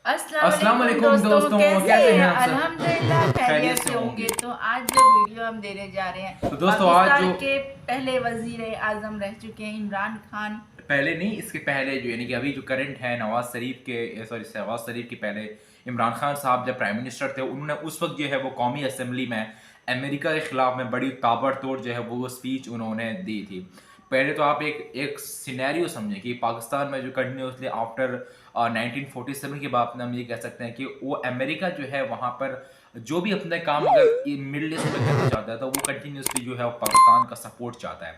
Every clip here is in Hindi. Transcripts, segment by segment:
अस्सलाम वालेकुम दोस्तों, कैसे हैं आप सब? अल्हम्दुलिल्लाह खैरियत से होंगे। तो आज जो वीडियो हम देने जा रहे हैं, तो दोस्तों आज पाकिस्तान जो के पहले वजीर आजम रह चुके हैं इमरान खान। पहले नहीं, इसके पहले जो यानी कि अभी जो करंट है नवाज शरीफ के शहबाज शरीफ के पहले इमरान खान साहब जब प्राइम मिनिस्टर थे, उन्होंने उस वक्त जो है वो कौमी असेंबली में अमेरिका के खिलाफ में बड़ी ताबड़तोड़ जो है वो स्पीच उन्होंने दी थी। पहले तो आप एक एक सिनेरियो समझें कि पाकिस्तान में जो कंटिन्यूसली आफ्टर 1947 के बाद हम ये कह सकते हैं कि वो अमेरिका जो है वहाँ पर जो भी अपने काम अगर मिडिल ईस्ट में करना चाहता है तो वो कंटिन्यूसली जो है वो पाकिस्तान का सपोर्ट चाहता है।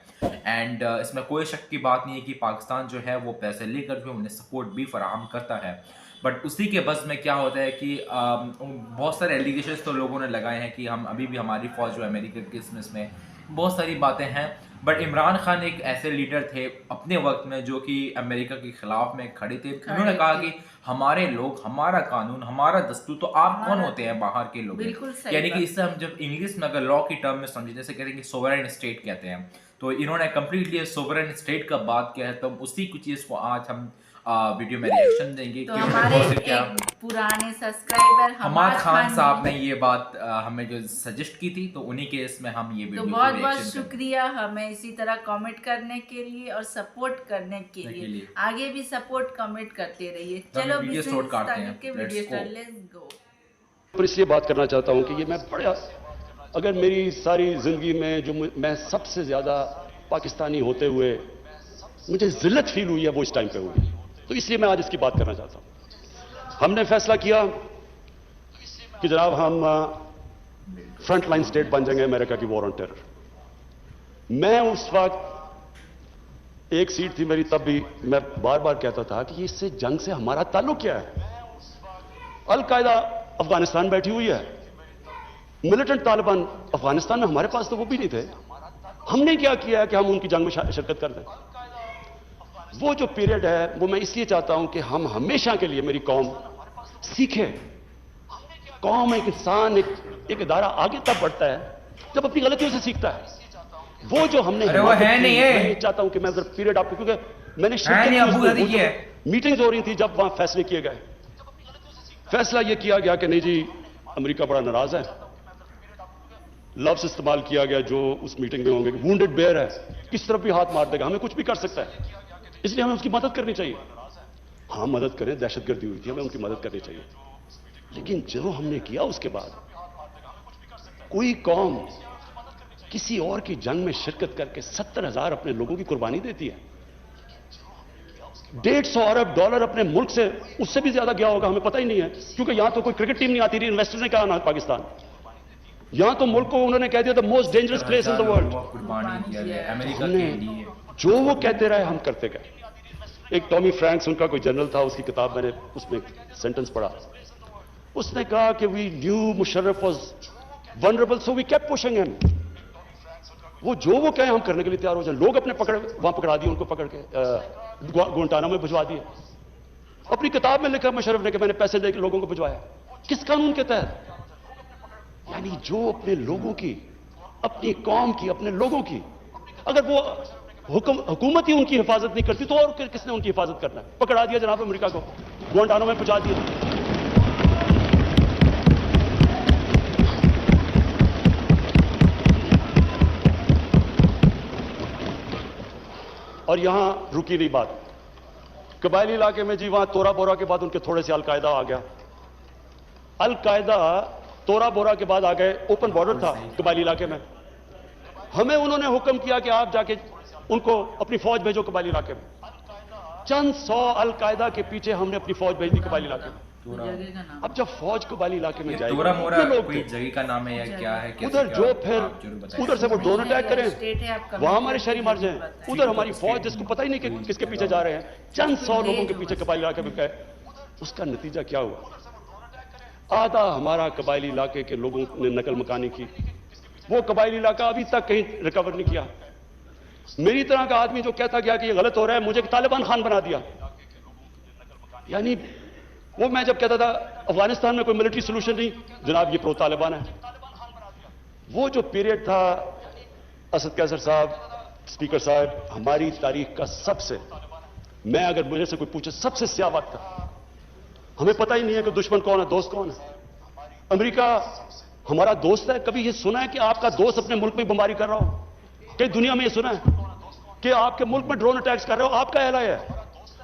एंड इसमें कोई शक की बात नहीं है कि पाकिस्तान जो है वो पैसे लेकर जो उन्हें सपोर्ट भी फराहम करता है। बट उसी के बस में क्या होता है कि बहुत सारे एलिगेशंस तो लोगों ने लगाए हैं कि हम अभी भी हमारी फौज जो अमेरिका के इसमें बहुत सारी बातें हैं। बट इमरान खान एक ऐसे लीडर थे अपने वक्त में जो कि अमेरिका के खिलाफ में खड़े थे। उन्होंने कहा कि हमारे लोग, हमारा कानून, हमारा दस्तूर, तो आप कौन होते हैं बाहर के लोग? यानी कि इससे हम जब इंग्लिश में अगर लॉ की टर्म में समझे, जैसे कहते हैं कि सोवरेन स्टेट कहते हैं, तो इन्होंने कंप्लीटली सोवरेन स्टेट का बात किया है। तो उसी कुछ चीज़ को आज हम वीडियो में रिएक्शन देंगे तो कि हमारे क्या पुराने सब्सक्राइबर हमाद खान साहब ने ये बात हमें जो सजेस्ट की थी, तो उन्हीं के इसमें हम ये वीडियो तो बहुत बहुत शुक्रिया हमें इसी तरह कमेंट करने के लिए और सपोर्ट करने के लिए। आगे भी सपोर्ट कमेंट करते रहिए। चलो वीडियो स्टार्ट करते हैं। Let's go. पर इसलिए बात करना चाहता हूं कि ये मैं बड़ा, अगर मेरी सारी जिंदगी में जो मैं सबसे ज्यादा पाकिस्तानी होते हुए मुझे जिल्लत फील हुई है वो इस टाइम पे हुई, तो इसलिए मैं आज इसकी बात करना चाहता हूं। हमने फैसला किया कि जनाब हम फ्रंट लाइन स्टेट बन जाएंगे अमेरिका की वॉर ऑन टेरर। मैं उस वक्त एक सीट थी मेरी, तब भी मैं बार बार कहता था कि इससे जंग से हमारा ताल्लुक क्या है? अल-कायदा अफगानिस्तान बैठी हुई है, मिलिटेंट तालिबान अफगानिस्तान में, हमारे पास तो वो भी नहीं थे। हमने क्या किया है कि हम उनकी जंग में शिरकत कर दें? वो जो पीरियड है वो मैं इसलिए चाहता हूं कि हम हमेशा के लिए, मेरी कौम सीखे। कौम, एक इंसान, एक इदारा आगे तब बढ़ता है जब अपनी गलतियों से सीखता है। वो जो हमने वो है नहीं है। मैं चाहता हूं कि मैं अगर पीरियड आपको, क्योंकि मैंने मीटिंग्स हो रही थी जब वहां फैसले किए गए, फैसला यह किया गया कि नहीं जी अमेरिका बड़ा नाराज है। लफ्ज इस्तेमाल किया गया जो उस मीटिंग में होंगे, वुंडेड बेयर है, किस तरफ भी हाथ मार देगा, हमें कुछ भी कर सकता है, इसलिए हमें उसकी मदद करनी चाहिए। हाँ, मदद करें, दहशतगर्दी हुई थी, हमें उनकी मदद करनी चाहिए। लेकिन जो हमने किया उसके बाद, कोई कौम किसी और की जंग में शिरकत करके 70,000 अपने लोगों की कुर्बानी देती है। 150 अरब डॉलर अपने मुल्क से, उससे भी ज्यादा गया होगा, हमें पता ही नहीं है, क्योंकि यहां तो कोई क्रिकेट टीम नहीं आती रही। इन्वेस्टर ने कहा ना पाकिस्तान, यहां तो मुल्क को उन्होंने कह दिया the most dangerous place in the world. जो वो कहते रहे हम करते गए। एक टॉमी फ्रैंक्स उनका कोई जनरल था, उसकी किताब मैंने उसमें सेंटेंस पढ़ा, उसने कहा कि we knew Musharraf was vulnerable so we kept pushing him. वो जो वो कहे हम करने के लिए तैयार हो जाए। लोग अपने वहां पकड़ा दिए, उनको पकड़ के गुआंटानामो में भिजवा दिए। अपनी किताब में लिखा मुशर्रफ ने कि मैंने पैसे देकर लोगों को भिजवाया। किस कानून के तहत? यानी जो अपने लोगों की, अपनी कौम की, अपने लोगों की, अगर वो हुकूमत ही उनकी हिफाजत नहीं करती तो और किसने उनकी हिफाजत करना है? पकड़ा दिया जनाब अमेरिका को, गुआंटानामो में पहुंचा दिया। और यहां रुकी नहीं बात, कबायली इलाके में जी, वहां तोरा बोरा के बाद उनके थोड़े से अलकायदा आ गया। अलकायदा तोरा बोरा के बाद आ गए, ओपन बॉर्डर था कबायली इलाके में, हमें उन्होंने हुक्म किया कि आप जाके उनको अपनी फौज भेजो कबायली इलाके में। चंद 100 अलकायदा के पीछे हमने अपनी फौज भेज दी कबायली इलाके में। अब जब फौज कबायली इलाके में जाएगी, कोई जगह का नाम है या क्या है? उधर जो फिर उधर से वो ड्रोन अटैक करें, वहां हमारे शहरी मर जाएं, उधर हमारी फौज जिसको पता ही नहीं कि किसके पीछे जा रहे हैं, चंद 100 लोगों के पीछे कबायली इलाके में गए। उसका नतीजा क्या हुआ? आधा हमारा कबायली इलाके के लोगों ने नकल मकानी की। वो कबायली इलाका अभी तक कहीं रिकवर नहीं किया। मेरी तरह का आदमी जो कहता गया कि ये गलत हो रहा है, मुझे तालिबान खान बना दिया। यानी वो मैं जब कहता था अफगानिस्तान में कोई मिलिट्री सोल्यूशन नहीं, जनाब ये प्रो तालिबान है। वो जो पीरियड था, असद कैसर साहब, स्पीकर साहब, हमारी तारीख का सबसे, मैं अगर मुझे से कोई पूछे सबसे स्याह वक्त था। हमें पता ही नहीं है कि दुश्मन कौन है, दोस्त कौन है। अमेरिका हमारा दोस्त है? कभी ये सुना है कि आपका दोस्त अपने मुल्क में बमबारी कर रहा हो? कई दुनिया में ये सुना है कि आपके मुल्क में ड्रोन अटैक्स कर रहे हो? आपका एला है।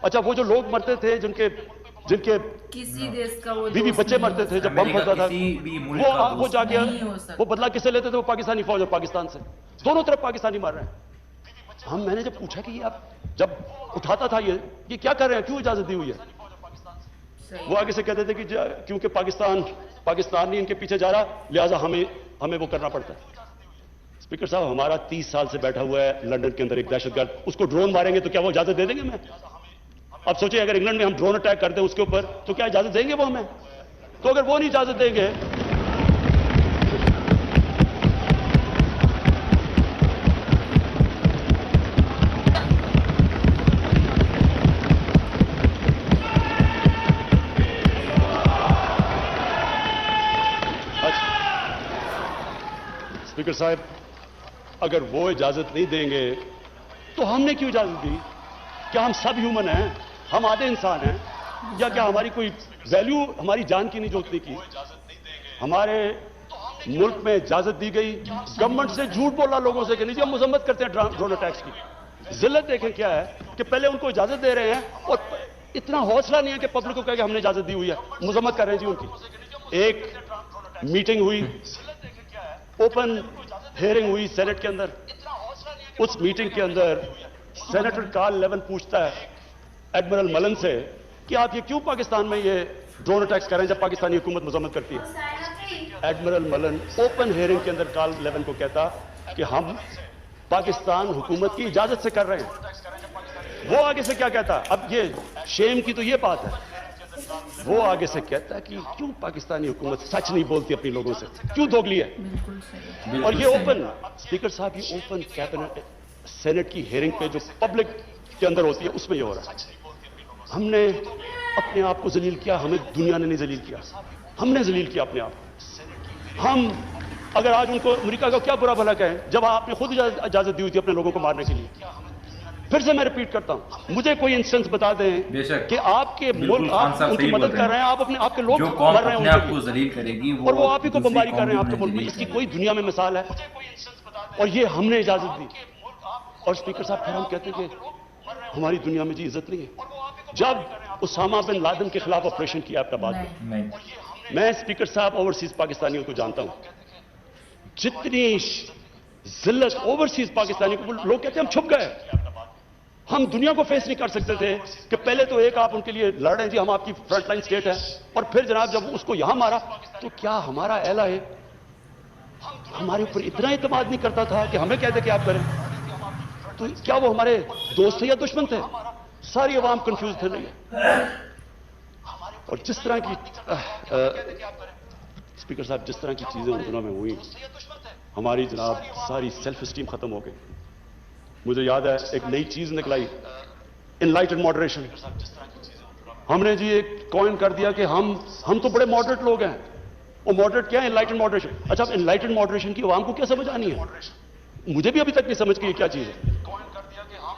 अच्छा, वो जो लोग मरते थे, जिनके किसी देश का वो बीवी बच्चे मरते थे जब बम फटता था, वो जाके वो बदला किससे लेते थे? वो पाकिस्तानी फौज और पाकिस्तान से। दोनों तरफ पाकिस्तानी मार रहे हैं। मैंने जब पूछा कि ये आप जब उठाता था ये क्या कर रहे हैं, क्यों इजाजत दी हुई है? वो आगे से कहते थे कि क्योंकि पाकिस्तान नहीं इनके पीछे जा रहा, लिहाजा हमें वो करना पड़ता है। स्पीकर साहब, हमारा 30 साल से बैठा हुआ है लंदन के अंदर एक दहशतगर्द, उसको ड्रोन मारेंगे तो क्या वो इजाजत दे देंगे हमें? अब सोचिए, अगर इंग्लैंड में हम ड्रोन अटैक करते हैं उसके ऊपर, तो क्या इजाजत देंगे वो हमें? तो अगर वो नहीं इजाजत देंगे, स्पीकर साहब, अगर वो इजाजत नहीं देंगे तो हमने क्यों इजाजत दी? क्या हम सब ह्यूमन हैं? हम आधे इंसान हैं? या क्या हमारी कोई वैल्यू हमारी जान की नहीं जो उतनी की? हमारे मुल्क में इजाजत दी गई, गवर्नमेंट से झूठ बोला लोगों से कि नहीं जी हम मजम्मत करते हैं ड्रोन अटैक्स की। जिल्लत देखें क्या है कि पहले उनको इजाजत दे रहे हैं और इतना हौसला नहीं है कि पब्लिक को कहे कि हमने इजाजत दी हुई है, मजम्मत कर रहे हैं जी उनकी। एक मीटिंग हुई, ओपन हियरिंग हुई सेनेट के अंदर। उस मीटिंग के अंदर सेनेटर कार्ल लेवन पूछता है एडमिरल मलन से कि आप ये क्यों पाकिस्तान में ये ड्रोन अटैक्स कर रहे हैं जब पाकिस्तानी हुकूमत मजम्मत करती है? एडमिरल मलन ओपन हियरिंग के अंदर कार्ल लेवन को कहता कि हम पाकिस्तान हुकूमत की इजाजत से कर रहे हैं। वो आगे से क्या कहता? अब ये शेम की तो ये बात है, वो आगे से कहता है कि क्यों पाकिस्तानी हुकूमत सच नहीं बोलती अपने लोगों से, क्यों दोगली है? और ये ओपन, स्पीकर साहब, ये ओपन कैबिनेट सेनेट की हियरिंग पे जो पब्लिक के अंदर होती है उसमें ये हो रहा है। हमने अपने आप को जलील किया, हमें दुनिया ने नहीं जलील किया, हमने जलील किया अपने आप को। हम अगर आज उनको अमेरिका का क्या बुरा भला कहें जब आपने खुद इजाजत दी हुई थी अपने लोगों को मारने के लिए? फिर से मैं रिपीट करता हूं, मुझे कोई इंस्टेंस बता दें कि आपके मुल्क आप उनकी मदद कर रहे हैं, आप आपके लोग मर रहे हैं उनके लिए, और वो आप ही को बमबारी कर रहे हैं आपके मुल्क में। इसकी कोई दुनिया में मिसाल है? और ये हमने इजाजत दी। और स्पीकर साहब, फिर हम कहते हैं कि हमारी दुनिया में जी इज्जत नहीं है। जब उसामा बिन लादेन के खिलाफ ऑपरेशन किया अब्बाद में, मैं स्पीकर साहब ओवरसीज पाकिस्तानियों को जानता हूं, जितनी जिल्लत ओवरसीज पाकिस्तानियों को, लोग कहते हैं हम छुप गए, हम दुनिया को फेस नहीं कर सकते थे कि पहले तो एक आप उनके लिए लड़ रहे हैं जी हम आपकी फ्रंटलाइन स्टेट है, और फिर जनाब जब उसको यहां मारा तो क्या हमारा एला है हमारे ऊपर इतना इत्मीनान नहीं करता था कि हमें कह दे कि आप करें? तो क्या वो हमारे दोस्त थे या दुश्मन थे? सारी अवाम कंफ्यूज थे नहीं। और जिस तरह की स्पीकर साहब, जिस तरह की चीजें उन दिनों में हुई, हमारी जनाब सारी सेल्फ स्टीम खत्म हो गई। मुझे याद है एक नई चीज निकलाई, इनलाइटेड मॉडरेशन। हमने जी एक कॉइन कर दिया कि हम तो बड़े मॉडरेट लोग हैं। वो मॉडरेट क्या है? Enlightened moderation. अच्छा, अब इनलाइटेड मॉडरेशन की आवाम को क्या समझ आनी है? मुझे भी अभी तक नहीं समझ की क्या चीज है।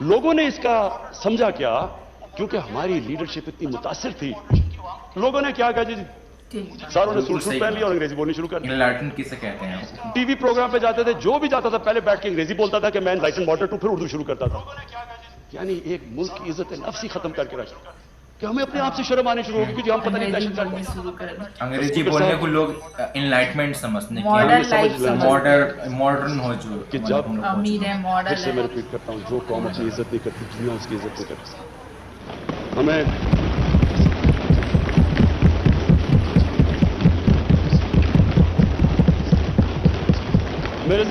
लोगों ने इसका समझा क्या? क्योंकि हमारी लीडरशिप इतनी मुतासिर थी, लोगों ने क्या कहा जी, सारों ने सूट पहन लिया और अंग्रेजी बोलनी शुरू कर दी। इनलाइटन किसे कहते हैं? टीवी प्रोग्राम पे जाते थे, जो भी जाता था पहले बैठ के अंग्रेजी बोलता था कि मैं इनलाइटन मॉडरेट हूं, फिर उर्दू शुरू करता था। यानी एक मुल्क की इज्जत नफ्स ही खत्म करके रखा कि हमें अपने आप से शर्म आनी शुरू होगी कि हम पता नहीं अंग्रेजी बोलने को लोग इनलाइटमेंट समझते हैं, मॉडर्न हो जो कि जब अमीर है, मॉडर्न है। मैं रिपीट करता हूं, जो कौम अपनी इज्जत नहीं करती, दुनिया उसकी इज्जत नहीं करती। हमें मेरे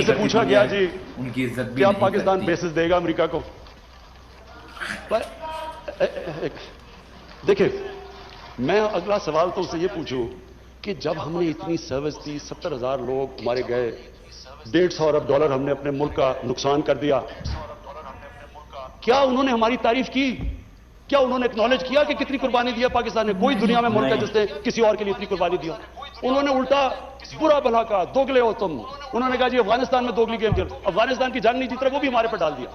से पूछा गया जी उनकी इज्जत क्या पाकिस्तान बेसिस देगा अमेरिका को? पर देखिए, मैं अगला सवाल तो उससे ये पूछूं कि जब हमने इतनी सर्विस दी, 70,000 लोग हमारे गए, $150 अरब हमने अपने मुल्क का नुकसान कर दिया, क्या उन्होंने हमारी तारीफ की? क्या उन्होंने एक्नॉलेज किया कि कितनी कुर्बानी दिया पाकिस्तान ने? कोई दुनिया में मुल्क है जिसने किसी और के लिए इतनी कुर्बानी दिया? उन्होंने उल्टा बुरा भला कहा, दोगले हो तुम। उन्होंने कहा जी अफगानिस्तान में दोगली गेम खेल, अफगानिस्तान की जंग नहीं जीत रहे, वो भी हमारे पर डाल दिया।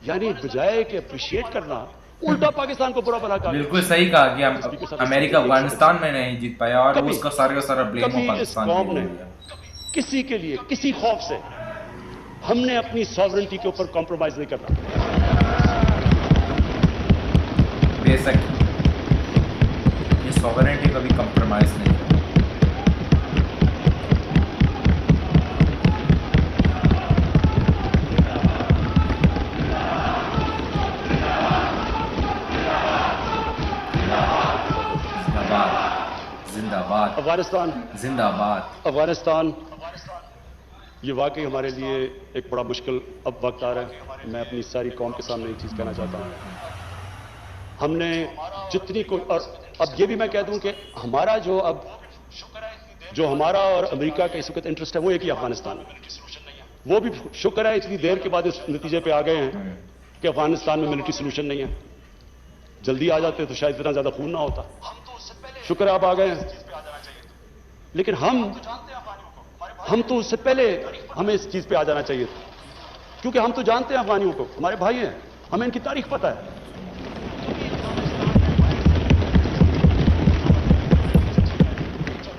यानी बजाय कि अप्रिशिएट करना, उल्टा पाकिस्तान को बुरा भला कहा। बिल्कुल सही कहा कि अमेरिका अफगानिस्तान में नहीं जीत पाया और उसका सारा का सारा ब्लेम कभी इस पाकिस्तान कौम पे ने दिया। किसी के लिए किसी खौफ से हमने अपनी सॉवरेंटी के ऊपर कॉम्प्रोमाइज नहीं करना। बेशक ये सॉवरेनिटी कभी कंप्रोमाइज नहीं है। जिंदाबाद अफगानिस्तान जिंदाबाद। अफगानिस्तान ये वाकई हमारे लिए एक बड़ा मुश्किल अब वक्त आ रहा है। मैं अपनी सारी कौम के सामने एक चीज़ कहना चाहता हूँ, हमने जितनी कोई, और अब ये भी मैं कह दूं कि हमारा जो हमारा और अमेरिका का इस वक्त इंटरेस्ट है वो एक ही अफगानिस्तान है। वो भी शुक्र है इतनी देर के बाद इस नतीजे पे आ गए हैं कि अफगानिस्तान में मिलिट्री सोल्यूशन नहीं है। जल्दी आ जाते तो शायद इतना ज्यादा खून ना होता। शुक्र है आप आ गए हैं, लेकिन हम तो उससे पहले हमें इस चीज पे आ जाना चाहिए, क्योंकि हम तो जानते हैं अफगानियों को, हमारे भाई हैं, हमें इनकी तारीख पता है।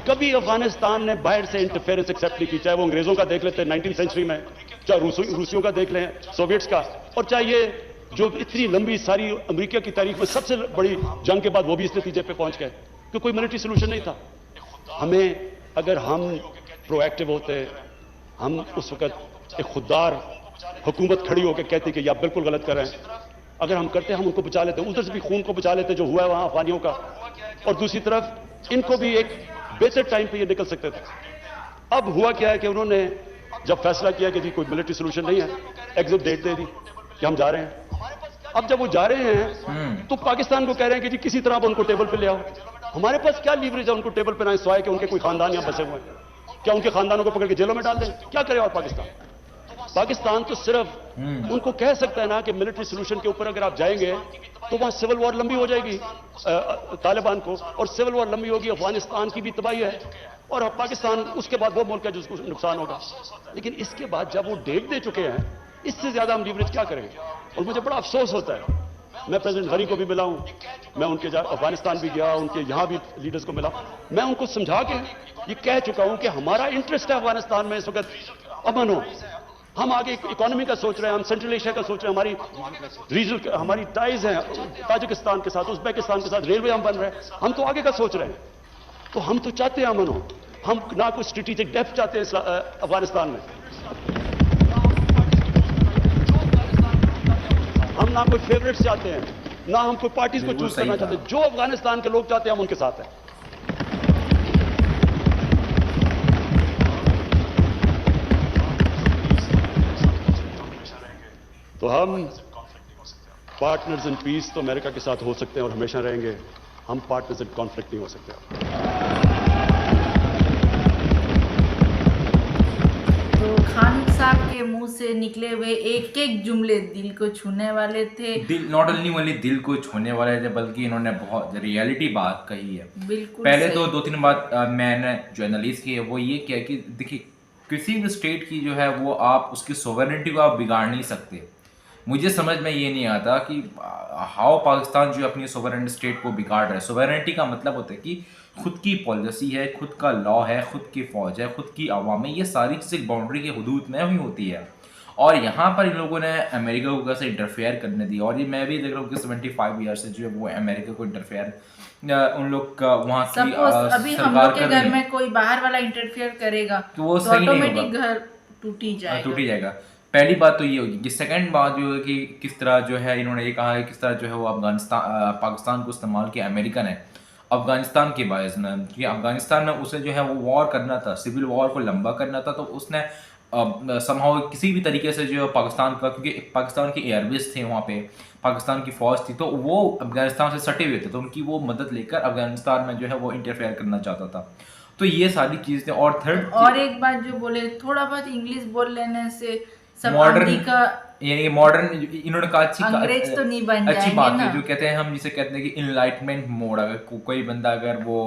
कभी अफगानिस्तान ने बाहर से इंटरफेरेंस एक्सेप्ट नहीं की, चाहे वो अंग्रेजों का देख लेते 19वीं सेंचुरी में, चाहे रूसियों का देख लें, सोवियट्स का, और चाहे ये जो इतनी लंबी सारी अमेरिका की तारीख में सबसे बड़ी जंग के बाद वो भी इस नतीजे पे पहुंच गए कि कोई मिलिट्री सोल्यूशन नहीं था। हमें, अगर हम प्रोएक्टिव होते, हम उस वक्त एक खुददार हुकूमत खड़ी होकर कहती कि आप बिल्कुल गलत कर रहे हैं, अगर हम करते हम उनको बचा लेते, उधर से भी खून को बचा लेते जो हुआ है वहां अफगानियों का, और दूसरी तरफ इनको भी एक बेहतर टाइम पे ये निकल सकते थे। अब हुआ क्या है कि उन्होंने जब फैसला किया कि जी कोई मिलिट्री सोल्यूशन नहीं है, एग्जिट डेट दे दी कि हम जा रहे हैं। अब जब वो जा रहे हैं तो पाकिस्तान को कह रहे हैं कि जी किसी तरह आप उनको टेबल पे ले आओ। हमारे पास क्या लीवरेज है उनको टेबल पे ना सिवाय कि उनके कोई खानदान यहां बसे हुए हैं? क्या उनके खानदानों को पकड़ के जेलों में डाल दें? क्या करे? और पाकिस्तान तो सिर्फ उनको कह सकता है ना कि मिलिट्री सोल्यूशन के ऊपर अगर आप जाएंगे तो वहां सिविल वॉर लंबी हो जाएगी तालिबान को, और सिविल वॉर लंबी होगी, अफगानिस्तान की भी तबाही है और पाकिस्तान उसके बाद वो मुल्क है जिसको नुकसान होगा। लेकिन इसके बाद जब वो डेट दे चुके हैं, इससे ज्यादा हम लीवरेज क्या करेंगे? और मुझे बड़ा अफसोस होता है, मैं प्रेसिडेंट गनी को भी मिला हूं, मैं उनके अफगानिस्तान भी गया, उनके यहां भी लीडर्स को मिला, मैं उनको समझा के ये कह चुका हूं कि हमारा इंटरेस्ट है अफगानिस्तान में इस वक्त अमन हो। हम आगे इकोनॉमी का सोच रहे हैं, हम सेंट्रल एशिया का सोच रहे हैं, हमारी रीजनल हमारी टाइज हैं ताजिकिस्तान के साथ, उज्बेकिस्तान के साथ, रेलवे हम बन रहे हैं, हम तो आगे का सोच रहे हैं। तो हम तो चाहते हैं अमन हो, हम ना कोई स्ट्रेटेजिक डेप्थ चाहते हैं अफगानिस्तान में, हम ना कोई फेवरेट्स चाहते हैं, ना हम कोई पार्टीज को चूज करना चाहते हैं। जो अफगानिस्तान के लोग चाहते हैं हम उनके साथ हैं। तो हम पार्टनर्स इन पीस तो अमेरिका के साथ हो सकते हैं और हमेशा रहेंगे, हम पार्टनर्स इन कॉन्फ्लिक्ट नहीं हो सकते। तो खान साहब के मुंह से निकले हुए एक एक जुमले दिल को छूने वाले थे। दिल नॉट ओनली दिल को छूने वाले थे, बल्कि इन्होंने बहुत रियलिटी बात कही है। बिल्कुल पहले तो 2-3 बात मैंने जो एनालिस की है वो ये किया कि देखिए किसी भी स्टेट की जो है वो आप उसकी सोवरेनिटी को आप बिगाड़ नहीं सकते। मुझे समझ में ये नहीं आता कि हाउ पाकिस्तान जो अपनी सोवरेन स्टेट को बिगाड़ रहा है। सोवरेनिटी का मतलब होता है कि खुद की पॉलिसी है, खुद का लॉ है, खुद की फौज है, खुद की आवाम है, ये सारी चीज़ें बाउंड्री के हदूद में ही होती है। और यहाँ पर इन लोगों ने अमेरिका को कैसे इंटरफेयर करने दी, और ये मैं भी देख रहा हूँ कि 75 ईयर से जो है वो अमेरिका को इंटरफेयर उन लोग का वहाँ की अभी हम लोग के घर में कोई बाहर वाला इंटरफेयर करेगा तो वो सही नहीं होगा, ऑटोमेटिक घर टूटी जाएगा। पहली बात तो ये होगी कि सेकंड बात जो है कि किस तरह जो है इन्होंने ये कहा है किस तरह जो है वो पाकिस्तान को इस्तेमाल किया अमेरिका ने अफगानिस्तान के बायस में, कि अफगानिस्तान में उसे जो है वो वॉर करना था, सिविल वॉर को लंबा करना था, तो उसने समहाउ किसी भी तरीके से जो पाकिस्तान का, क्योंकि पाकिस्तान के एयरबेस थे वहाँ पे, पाकिस्तान की फौज थी, तो वो अफगानिस्तान से सटे हुए थे, तो उनकी वो मदद लेकर अफगानिस्तान में जो है वो इंटरफेयर करना चाहता था। तो ये सारी चीज़ें। और थर्ड और एक बात जो बोले, थोड़ा बहुत इंग्लिश बोल लेने से मॉडर्न यानी मॉडर्न इन्होंने कहा अंग्रेज तो नहीं बन अच्छी बात है ना। जो कहते हैं हम जिसे कहते हैं कि इनलाइटमेंट मोड। अगर कोई बंदा अगर वो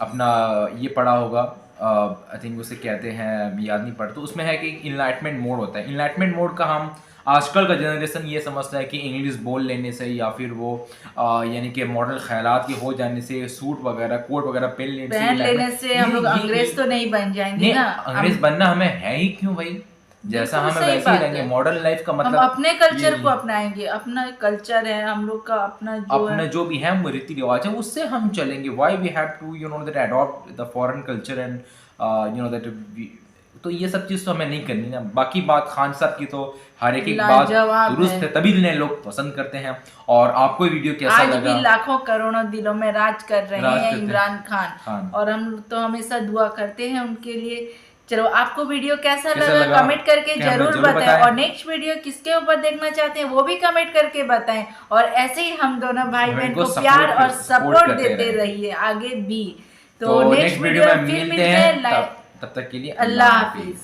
अपना ये पढ़ा होगा, आई थिंक उसे कहते हैं, याद नहीं पड़ता, तो उसमें है कि इनलाइटमेंट मोड होता है। इनलाइटमेंट मोड का हम आजकल का जनरेशन ये समझता है कि इंग्लिश बोल लेने से या फिर वो यानी कि मॉडल ख्यालात के हो जाने से, सूट वगैरह कोट वगैरह पहन लेने से हम लोग अंग्रेज तो नहीं बन जाएंगे ना। अंग्रेज बनना हमें है ही क्यों भाई, जैसा हमें वैसे ही रहेंगे। मॉडर्न लाइफ का मतलब हम अपने कल्चर को अपनाएंगे, अपना कल्चर है हम लोग का, अपना जो भी है रीति रिवाज है उससे हम चलेंगे। Why we have to you know that adopt the foreign culture and you know that, तो ये सब चीज़ तो हमें नहीं करनी ना। बाकी बात खान साहब की तो हर एक बात दुरुस्त है, तभी इन्हें लोग पसंद करते हैं। और आपको वीडियो कैसा लगा? आज भी लाखों करोड़ों दिलों में राज कर रहे हैं इमरान खान, और हम तो हमेशा दुआ करते हैं उनके लिए। चलो, आपको वीडियो कैसा लगा कमेंट करके जरूर बताएं, और नेक्स्ट वीडियो किसके ऊपर देखना चाहते हैं वो भी कमेंट करके बताएं। और ऐसे ही हम दोनों भाई बहन को प्यार और सपोर्ट देते रहिए आगे भी। तो नेक्स्ट वीडियो में फिर मिलते हैं, तब तक के लिए अल्लाह हाफिज।